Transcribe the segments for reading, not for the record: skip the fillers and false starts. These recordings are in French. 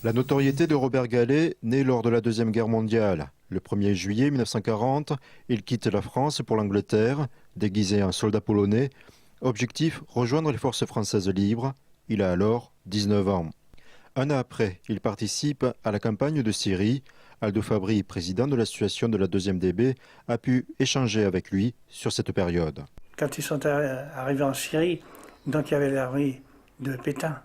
La notoriété de Robert Gallet naît lors de la Deuxième Guerre mondiale. Le 1er juillet 1940, il quitte la France pour l'Angleterre, déguisé en soldat polonais. Objectif, rejoindre les forces françaises libres. Il a alors 19 ans. Un an après, il participe à la campagne de Syrie. Aldo Fabri, président de l'association de la 2e DB, a pu échanger avec lui sur cette période. Quand ils sont arrivés en Syrie, donc il y avait l'armée de Pétain.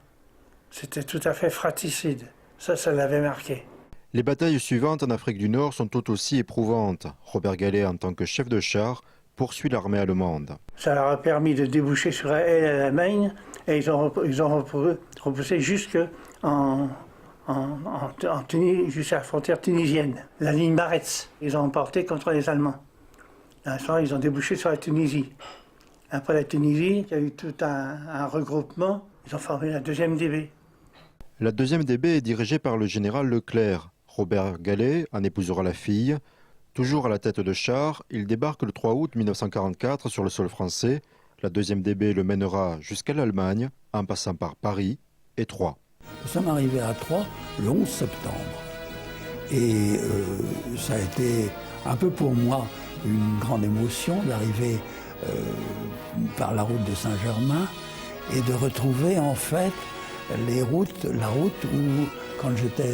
C'était tout à fait fratricide. Ça l'avait marqué. Les batailles suivantes en Afrique du Nord sont tout aussi éprouvantes. Robert Gallet, en tant que chef de char, poursuit l'armée allemande. Ça leur a permis de déboucher sur l'Allemagne et ils ont repoussé jusqu'à la frontière tunisienne, la ligne Maretz. Ils ont emporté contre les Allemands. L'instant, ils ont débouché sur la Tunisie. Après la Tunisie, il y a eu tout un regroupement. Ils ont formé la 2e DB. La 2e DB est dirigée par le général Leclerc. Robert Gallet en épousera la fille. Toujours à la tête de char, il débarque le 3 août 1944 sur le sol français. La 2e DB le mènera jusqu'à l'Allemagne, en passant par Paris et Troyes. Nous sommes arrivés à Troyes le 11 septembre. Et ça a été un peu pour moi une grande émotion d'arriver par la route de Saint-Germain et de retrouver en fait la route où, quand j'étais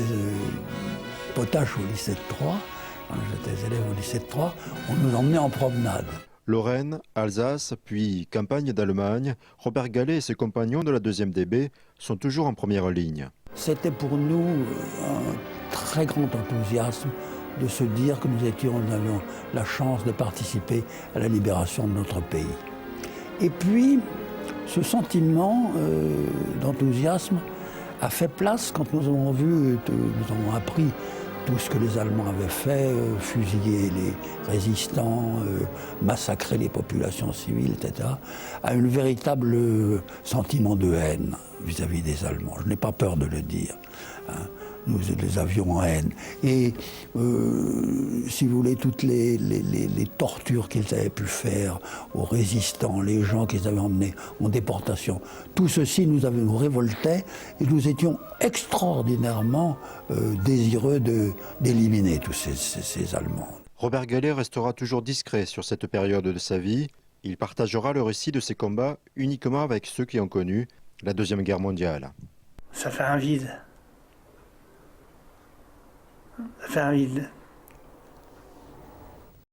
potache au lycée de Troyes, quand j'étais élève au lycée de Troyes, on nous emmenait en promenade. Lorraine, Alsace, puis campagne d'Allemagne, Robert Gallet et ses compagnons de la 2e DB sont toujours en première ligne. C'était pour nous un très grand enthousiasme de se dire que nous avions la chance de participer à la libération de notre pays. Et puis, ce sentiment d'enthousiasme a fait place quand nous avons appris tout ce que les Allemands avaient fait, fusiller les résistants, massacrer les populations civiles, etc., à un véritable sentiment de haine vis-à-vis des Allemands. Je n'ai pas peur de le dire. Hein. Nous les avions en haine. Et si vous voulez, toutes les tortures qu'ils avaient pu faire aux résistants, les gens qu'ils avaient emmenés en déportation, tout ceci nous révoltait et nous étions extraordinairement désireux d'éliminer tous ces Allemands. Robert Gallet restera toujours discret sur cette période de sa vie. Il partagera le récit de ses combats uniquement avec ceux qui ont connu la Deuxième Guerre mondiale. Ça fait un vide. Ça fait un vide.